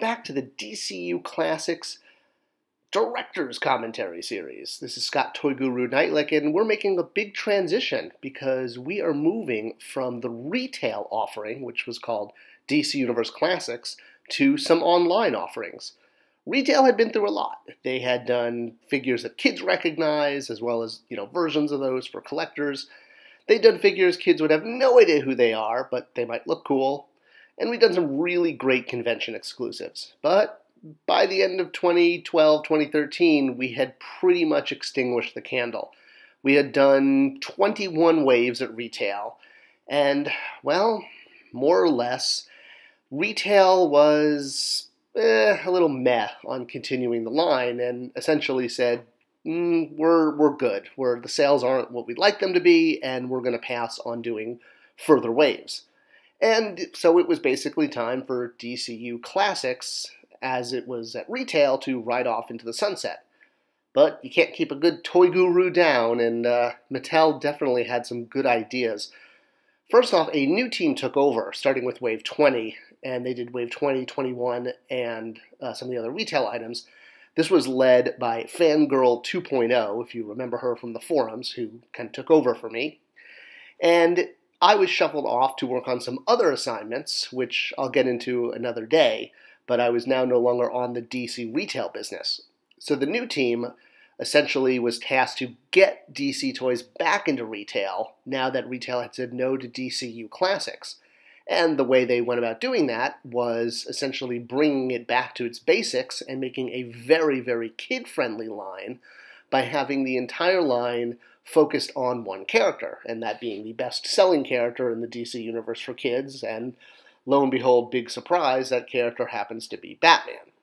back to the DCU Classics Director's Commentary Series. This is Scott Toy Guru Neitlich, and we're making a big transition because we are moving from the retail offering, which was called DC Universe Classics, to some online offerings. Retail had been through a lot. They had done figures that kids recognize, as well as, versions of those for collectors. They'd done figures kids would have no idea who they are, but they might look cool. And we'd done some really great convention exclusives. But by the end of 2012, 2013, we had pretty much extinguished the candle. We had done 21 waves at retail, and, well, more or less, retail was a little meh on continuing the line, and essentially said, we're good. The sales aren't what we'd like them to be, and we're going to pass on doing further waves. And so it was basically time for DCU Classics, as it was at retail, to ride off into the sunset. But you can't keep a good toy guru down, and Mattel definitely had some good ideas. First off, a new team took over, starting with Wave 20, and they did Wave 20, 21, and some of the other retail items. This was led by Fangirl 2.0, if you remember her from the forums, who kind of took over for me. And I was shuffled off to work on some other assignments, which I'll get into another day, but I was now no longer on the DC retail business. So the new team essentially was tasked to get DC toys back into retail now that retail had said no to DCU Classics. And the way they went about doing that was essentially bringing it back to its basics and making a very, very kid-friendly line by having the entire line focused on one character, and that being the best-selling character in the DC universe for kids, and lo and behold, big surprise, that character happens to be Batman.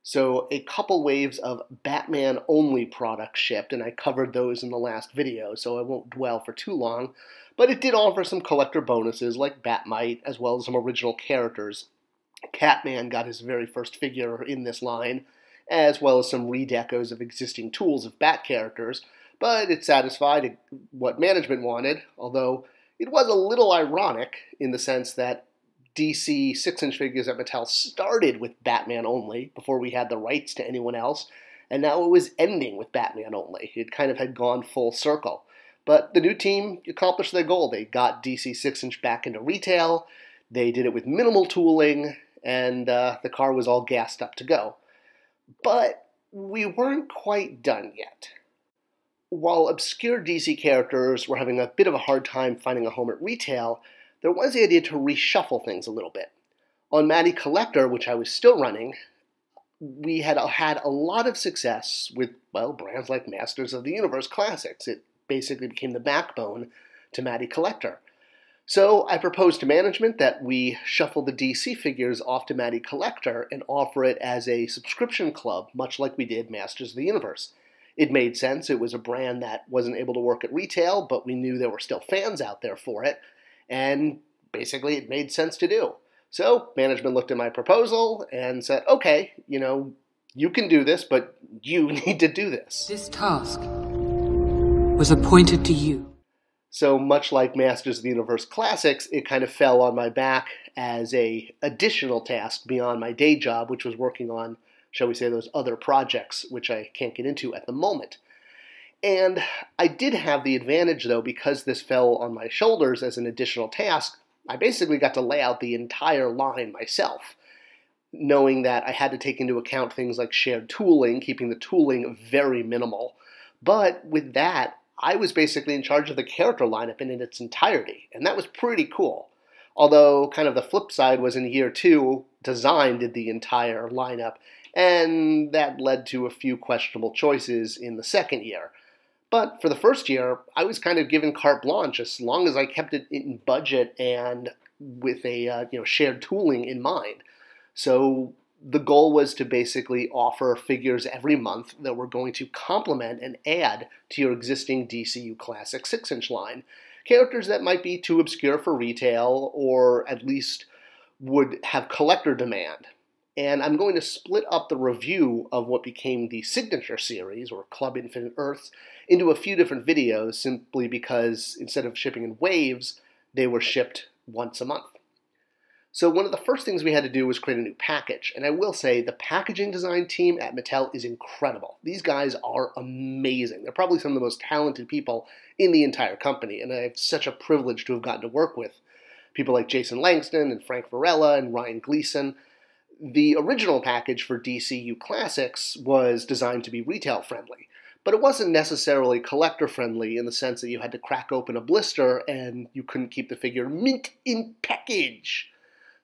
So a couple waves of Batman-only products shipped, and I covered those in the last video, so I won't dwell for too long, but it did offer some collector bonuses like Batmite, as well as some original characters. Catman got his very first figure in this line, as well as some redecos of existing tools of Bat characters, but it satisfied what management wanted, although it was a little ironic in the sense that DC 6-inch figures at Mattel started with Batman only before we had the rights to anyone else, and now it was ending with Batman only. It kind of had gone full circle. But the new team accomplished their goal. They got DC 6-inch back into retail, they did it with minimal tooling, and the car was all gassed up to go. But we weren't quite done yet. While obscure DC characters were having a bit of a hard time finding a home at retail, there was the idea to reshuffle things a little bit. On Matty Collector, which I was still running, we had a lot of success with, brands like Masters of the Universe Classics. It basically became the backbone to Matty Collector. So I proposed to management that we shuffle the DC figures off to Matty Collector and offer it as a subscription club, much like we did Masters of the Universe. It made sense. It was a brand that wasn't able to work at retail, but we knew there were still fans out there for it, and basically it made sense to do. So management looked at my proposal and said, okay, you can do this, but you need to do this. This task was appointed to you. So much like Masters of the Universe Classics, it kind of fell on my back as a additional task beyond my day job, which was working on, shall we say, those other projects, which I can't get into at the moment. And I did have the advantage, though, because this fell on my shoulders as an additional task, I basically got to lay out the entire line myself, knowing that I had to take into account things like shared tooling, keeping the tooling very minimal. But with that, I was basically in charge of the character lineup in its entirety, and that was pretty cool. Although, kind of the flip side was in year 2, design did the entire lineup, and that led to a few questionable choices in the second year. But for the first year, I was kind of given carte blanche as long as I kept it in budget and with a shared tooling in mind. So the goal was to basically offer figures every month that were going to complement and add to your existing DCU Classic 6-inch line. Characters that might be too obscure for retail or at least would have collector demand. And I'm going to split up the review of what became the Signature Series, or Club Infinite Earths, into a few different videos simply because instead of shipping in waves, they were shipped once a month. So one of the first things we had to do was create a new package. And I will say the packaging design team at Mattel is incredible. These guys are amazing. They're probably some of the most talented people in the entire company. And I have such a privilege to have gotten to work with people like Jason Langston and Frank Varela and Ryan Gleason. The original package for DCU Classics was designed to be retail friendly. But it wasn't necessarily collector friendly in the sense that you had to crack open a blister and you couldn't keep the figure mint in package.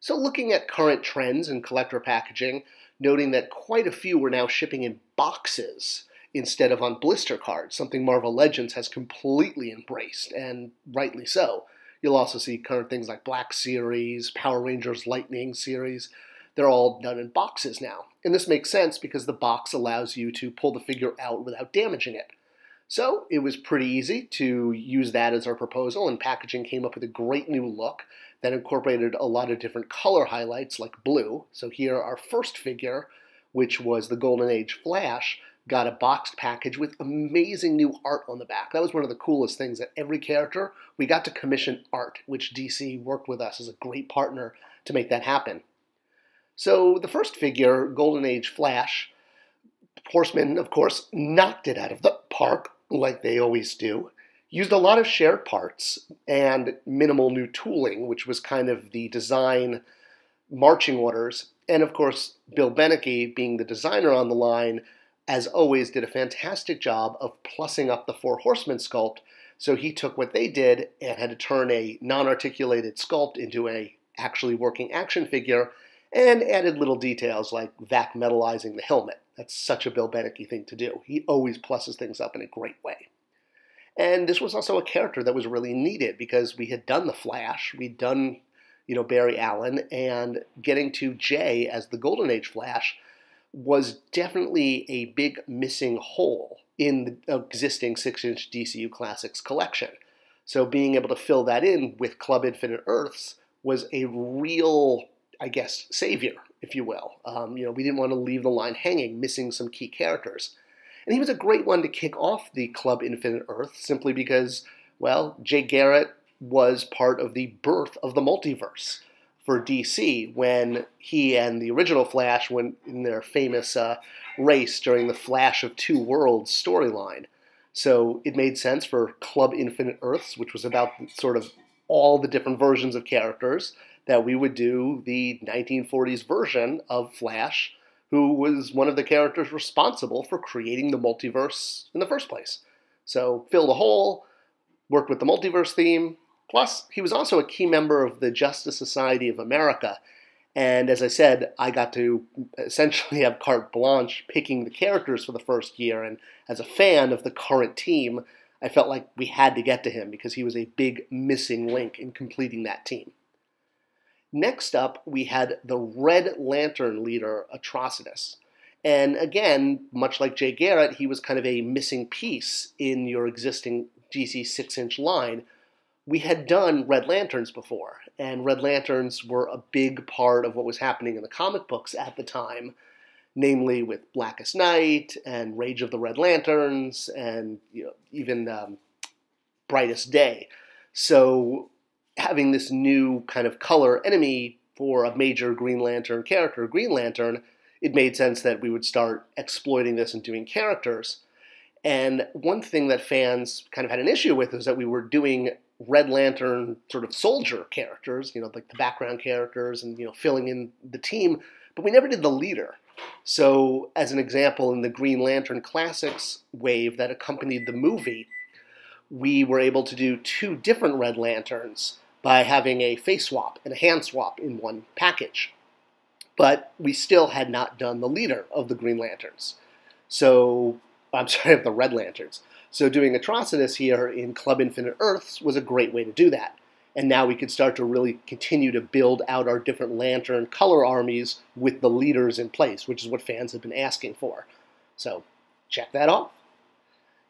So looking at current trends in collector packaging, noting that quite a few were now shipping in boxes instead of on blister cards, something Marvel Legends has completely embraced, and rightly so. You'll also see current things like Black Series, Power Rangers Lightning Series. They're all done in boxes now. And this makes sense because the box allows you to pull the figure out without damaging it. So it was pretty easy to use that as our proposal, and packaging came up with a great new look that incorporated a lot of different color highlights like blue. So here our first figure, which was the Golden Age Flash, got a boxed package with amazing new art on the back. That was one of the coolest things, that every character, we got to commission art, which DC worked with us as a great partner to make that happen. So the first figure, Golden Age Flash, Horsemen, of course, knocked it out of the park, like they always do. Used a lot of shared parts and minimal new tooling, which was kind of the design marching orders. And of course, Bill Beneke, being the designer on the line, as always, did a fantastic job of plussing up the Four Horsemen sculpt. So he took what they did and had to turn a non-articulated sculpt into a actually working action figure, and added little details like vac metallizing the helmet. That's such a Bill Beneke thing to do. He always plusses things up in a great way. And this was also a character that was really needed because we had done the Flash, we'd done, Barry Allen, and getting to Jay as the Golden Age Flash was definitely a big missing hole in the existing 6-inch DCU Classics collection. So being able to fill that in with Club Infinite Earths was a real, savior, if you will. We didn't want to leave the line hanging, missing some key characters. And he was a great one to kick off the Club Infinite Earth, simply because, Jay Garrett was part of the birth of the multiverse for DC when he and the original Flash went in their famous race during the Flash of Two Worlds storyline. So it made sense for Club Infinite Earths, which was about sort of all the different versions of characters, that we would do the 1940s version of Flash, who was one of the characters responsible for creating the multiverse in the first place. So fill the hole, worked with the multiverse theme, plus he was also a key member of the Justice Society of America. And as I said, I got to essentially have carte blanche picking the characters for the first year, and as a fan of the current team, I felt like we had to get to him because he was a big missing link in completing that team. Next up, we had the Red Lantern leader, Atrocitus. And again, much like Jay Garrett, he was kind of a missing piece in your existing DC 6-inch line. We had done Red Lanterns before, and Red Lanterns were a big part of what was happening in the comic books at the time, namely with Blackest Night and Rage of the Red Lanterns and even Brightest Day. So having this new kind of color enemy for a major Green Lantern character, Green Lantern, it made sense that we would start exploiting this and doing characters. And one thing that fans kind of had an issue with is that we were doing Red Lantern sort of soldier characters, like the background characters and, filling in the team, but we never did the leader. So as an example, in the Green Lantern Classics wave that accompanied the movie, we were able to do 2 different Red Lanterns by having a face swap and a hand swap in one package. But we still had not done the leader of the Green Lanterns. Of the Red Lanterns. So doing Atrocitus here in Club Infinite Earths was a great way to do that. And now we could start to really continue to build out our different Lantern color armies with the leaders in place, which is what fans have been asking for. So check that off.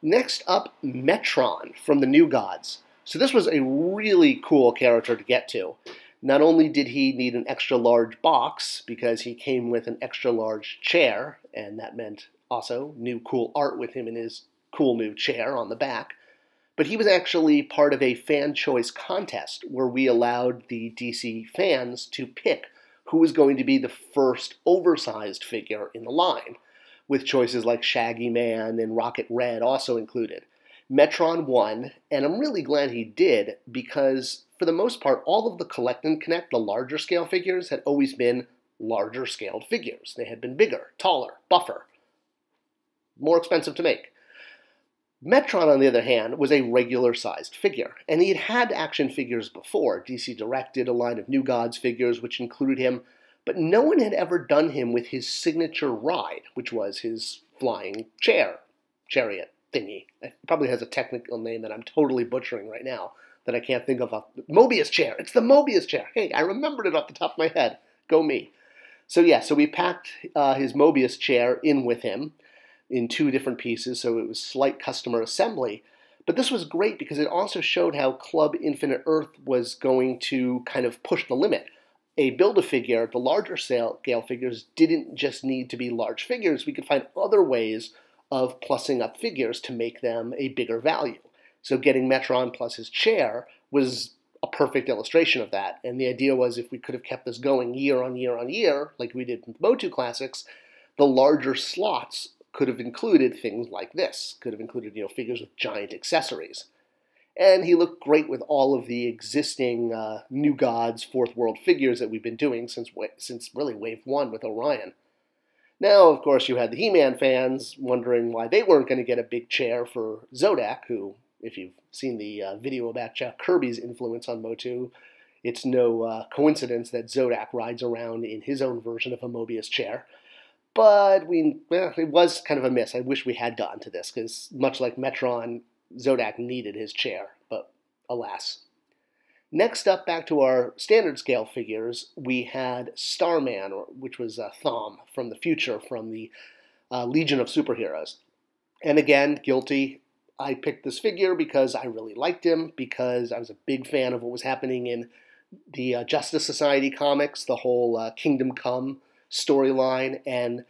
Next up, Metron from the New Gods. So this was a really cool character to get to. Not only did he need an extra large box, because he came with an extra large chair, and that meant also new cool art with him in his cool new chair on the back, But he was actually part of a fan choice contest where we allowed the DC fans to pick who was going to be the first oversized figure in the line, with choices like Shaggy Man and Rocket Red also included. Metron won, and I'm really glad he did, because for the most part, all of the Collect and Connect, the larger scale figures, had always been larger scaled figures. They had been bigger, taller, buffer, more expensive to make. Metron, on the other hand, was a regular-sized figure, and he had had action figures before. DC directed a line of New Gods figures, which included him, but no one had ever done him with his signature ride, which was his flying chariot thingy. It probably has a technical name that I'm totally butchering right now that I can't think of. Mobius chair. It's the Mobius chair. Hey, I remembered it off the top of my head. Go me. So we packed his Mobius chair in with him in 2 different pieces, so it was slight customer assembly. But this was great because it also showed how Club Infinite Earth was going to kind of push the limit. A Build-A-Figure, the larger scale figures, didn't just need to be large figures. We could find other ways of plussing up figures to make them a bigger value. So getting Metron plus his chair was a perfect illustration of that. And the idea was, if we could have kept this going year on year on year, like we did with Motu Classics, the larger slots could have included things like this. Could have included, figures with giant accessories. And he looked great with all of the existing New Gods, Fourth World figures that we've been doing since really Wave 1 with Orion. Now, of course, you had the He-Man fans wondering why they weren't going to get a big chair for Zodak, who, if you've seen the video about Jack Kirby's influence on Motu, it's no coincidence that Zodak rides around in his own version of a Mobius chair. But it was kind of a miss. I wish we had gotten to this, because much like Metron, Zodak needed his chair, but alas. Next up, back to our standard scale figures, we had Starman, which was Thom from the future, from the Legion of Superheroes. And again, guilty. I picked this figure because I really liked him, because I was a big fan of what was happening in the Justice Society comics, the whole Kingdom Come storyline, and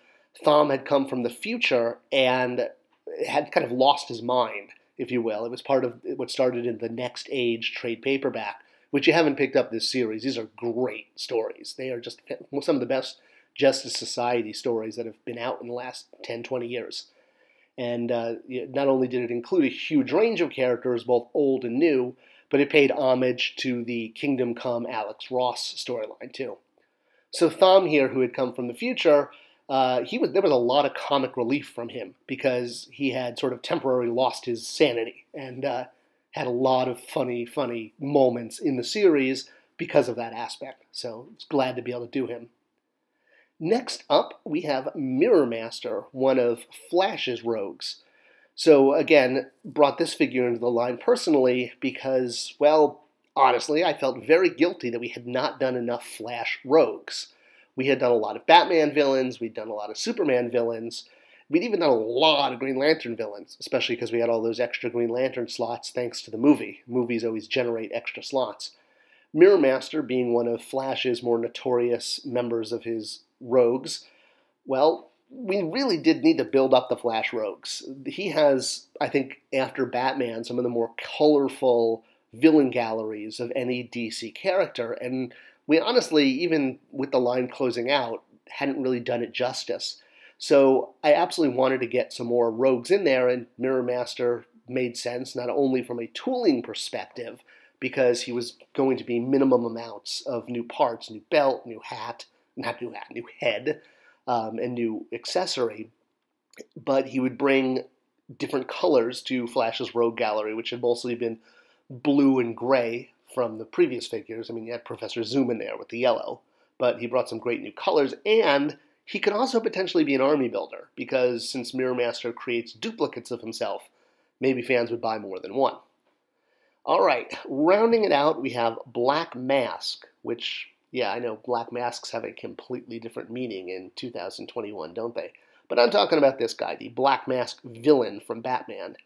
Thom had come from the future and had kind of lost his mind, if you will. It was part of what started in the Next Age trade paperback, which you haven't picked up this series. These are great stories. They are just some of the best Justice Society stories that have been out in the last 10, 20 years. And not only did it include a huge range of characters, both old and new, but it paid homage to the Kingdom Come Alex Ross storyline, too. So Thom here, who had come from the future, there was a lot of comic relief from him, because he had sort of temporarily lost his sanity and had a lot of funny moments in the series because of that aspect. So it's glad to be able to do him. Next up, we have Mirror Master, one of Flash's rogues. So again, brought this figure into the line personally because, well, honestly, I felt very guilty that we had not done enough Flash rogues. We had done a lot of Batman villains, we'd done a lot of Superman villains, we'd even done a lot of Green Lantern villains, especially because we had all those extra Green Lantern slots thanks to the movie. Movies always generate extra slots. Mirror Master, being one of Flash's more notorious members of his rogues, well, we really did need to build up the Flash rogues. He has, I think, after Batman, some of the more colorful villain galleries of any DC character, and we honestly, even with the line closing out, hadn't really done it justice. So I absolutely wanted to get some more rogues in there, and Mirror Master made sense, not only from a tooling perspective, because he was going to be minimum amounts of new parts, new belt, new head, and new accessory, but he would bring different colors to Flash's rogue gallery, which had mostly been blue and gray from the previous figures. I mean, you had Professor Zoom in there with the yellow, but he brought some great new colors, and he could also potentially be an army builder, because since Mirror Master creates duplicates of himself, maybe fans would buy more than one. All right, rounding it out, we have Black Mask, which, yeah, I know Black Masks have a completely different meaning in 2021, don't they? But I'm talking about this guy, the Black Mask villain from Batman.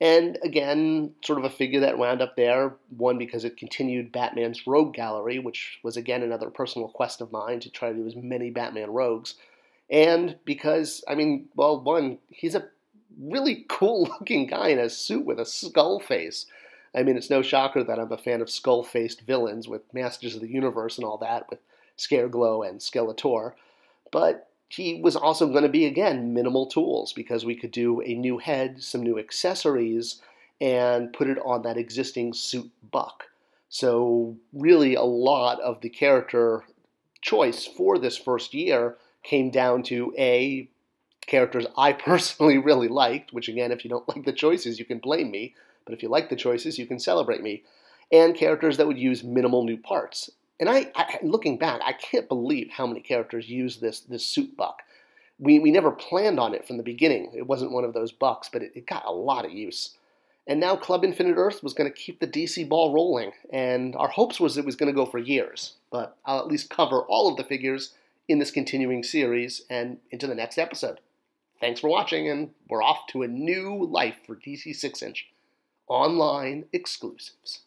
And again, sort of a figure that wound up there, one, because it continued Batman's rogue gallery, which was again another personal quest of mine to try to do as many Batman rogues, and because, I mean, well, one, he's a really cool-looking guy in a suit with a skull face. I mean, it's no shocker that I'm a fan of skull-faced villains with Masters of the Universe and all that, with Scareglow and Skeletor. But he was also going to be, again, minimal tools, because we could do a new head, some new accessories, and put it on that existing suit buck. So really a lot of the character choice for this first year came down to A, characters I personally really liked, which again, if you don't like the choices, you can blame me, but if you like the choices, you can celebrate me, and characters that would use minimal new parts. And looking back, I can't believe how many characters use this suit buck. We never planned on it from the beginning. It wasn't one of those bucks, but it got a lot of use. And now Club Infinite Earth was going to keep the DC ball rolling, and our hopes was it was going to go for years. But I'll at least cover all of the figures in this continuing series and into the next episode. Thanks for watching, and we're off to a new life for DC 6-inch online exclusives.